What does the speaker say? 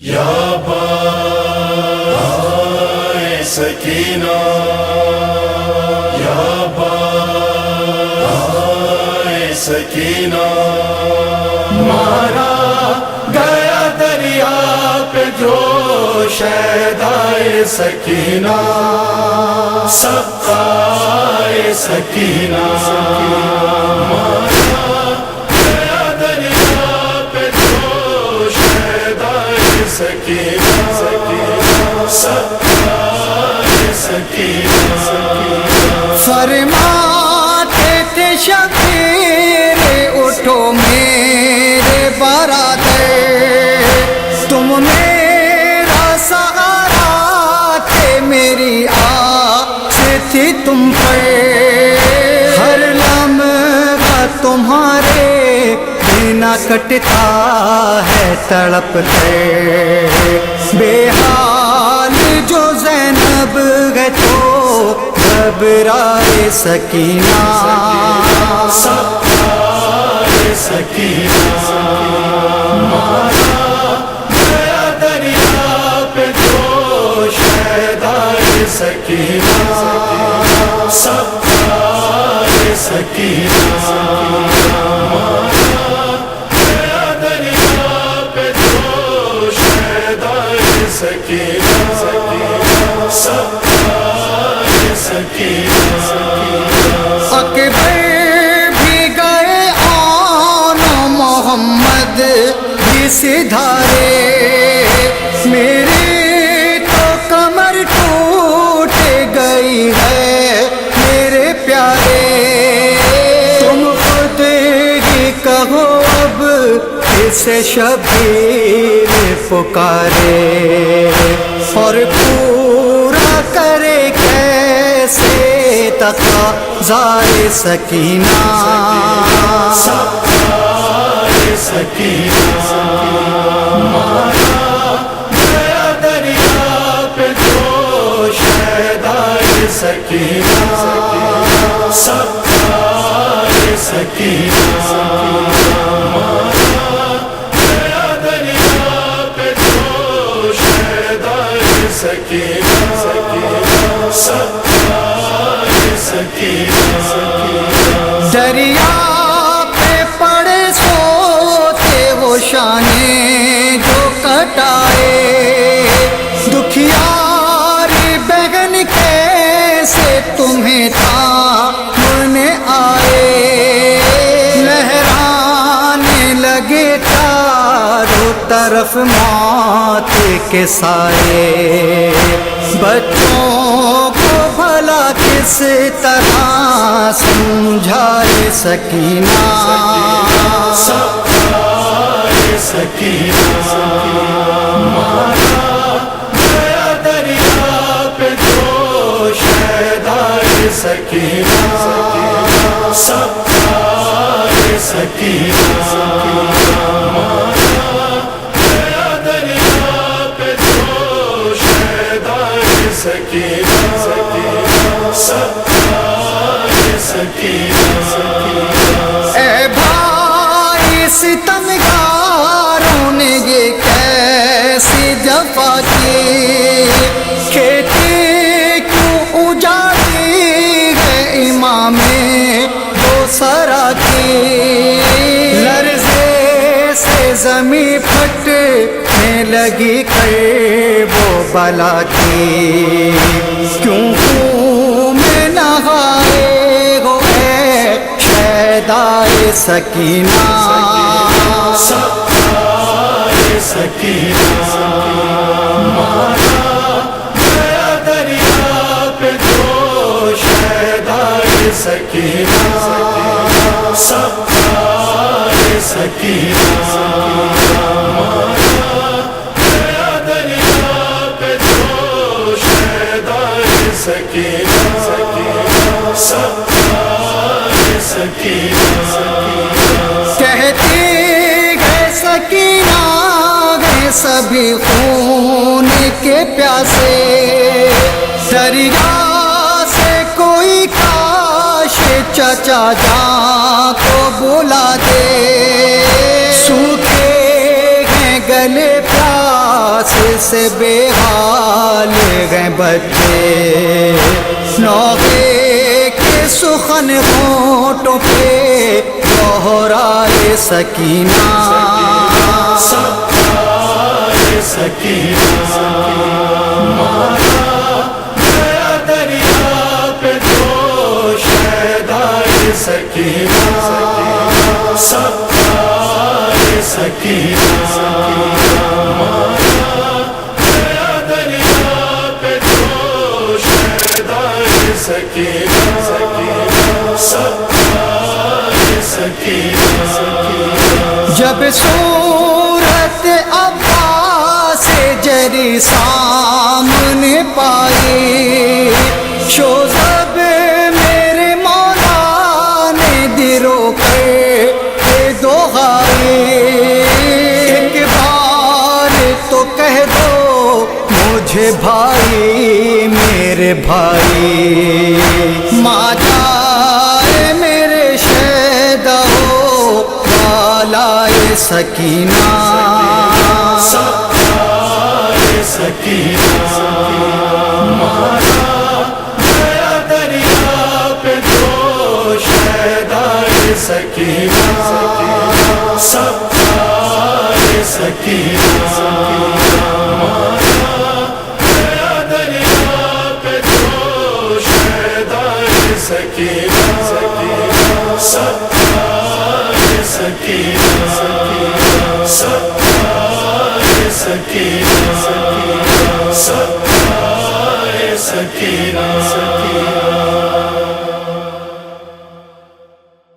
یا بائے سکینہ یا بائے سکینہ مارا گیا دریا پہ جو شہدائے سکینہ سقائے سکینہ مارا گیا دریا پہ جو شہدائے سکینہ سقائے سکینہ فرماتے تھے شبیر اٹھو میرے برادر، تم میرا سہارا تھے، میری آس تھی تم پر، ہر لمحہ تمہارے بنا کٹتا ہے تڑپتے، بے حال جو زینب ہے تو گھبرائے سکینہ سقائے سکینہ مارا گیا دریا پہ جو شہدائے سکینہ سقائے سکینہ مارا گیا دریا پہ جو شہدائے سکینہ سقائے سکینہ اکبر بھی گئے آن محمد بھی سدھارے، میری تو کمر ٹوٹ گئی ہے میرے پیارے، تم خود ہی کہو اب اسے شبیر پکارے، اور پورا کرے کیسے تقاضائے سکینہ سقائے سکینہ مارا گیا دریا پہ جو شہدائے سکینہ سقائے سکینہ مارا گیا دریا پہ جو شہدائے سکینہ سقائے سکینہ دریا پہ پڑے سوتے وہ شانے جو کٹائے، دکھیاری بہن کیسے تمہیں تھامنے آئے، لہرانے لگے چاروں طرف موت کے سائے، بچوں کو بھلا کس طرح سمجھائے سکینہ سقائے سکینہ مارا گیا دریا پہ جو شہدائے سکینہ سقائے سکینہ مارا گیا دریا پہ جو شہدائے سکینہ سقائے سکینہ اے بھائی ستمگاروں نے یہ کیسی جفا کی، کھیتی کیوں اجاڑی ہے امام دوسرا کی، لرزے سے زمیں پھٹنے لگی وہ بلا کی، کیوں میں نہائے ہوئے شہدائے سکینہ سقائے سکینہ مارا گیا دریا پہ جو شہدائے سکینہ سقائے سکینہ مارا گیا دریا پہ جو شہدائے سکینہ سقائے سکینہ کہتی ہے سکینہ ہے سبھی خون کے پیاسے، دریا سے کوئی کاش چچا جان کو بلا دے، سوکھے ہیں گلے پیار سے بے حال ہیں بچے، نوحے کے سخن ہونٹوں پہ دوہرائے سکینہ، سکھائے سکینہ، مارا گیا دریا پہ جوش ہے دائے سکینہ، سکھائے سکینہ، مارا گیا دریا پہ جوش ہے دائے سکینہ، سکھائے سکینہ۔ جب صورت عباس جری سامنے پائی، شوذب میرے مولا نے درو کے دہائی، ایک بار تو کہہ دو مجھے بھائی میرے بھائی، ماں جائے میرے شہدا لائے سکینہ، سکھائے سکینہ، مارا گیا دریا پہ جوش ہے دائے سکینہ، سکھائے سکینہ، مارا گیا دریا پہ جوش ہے دائے سکینہ، سکھائے سکینہ، سکھائے سکینہ، سکھائے سکینہ۔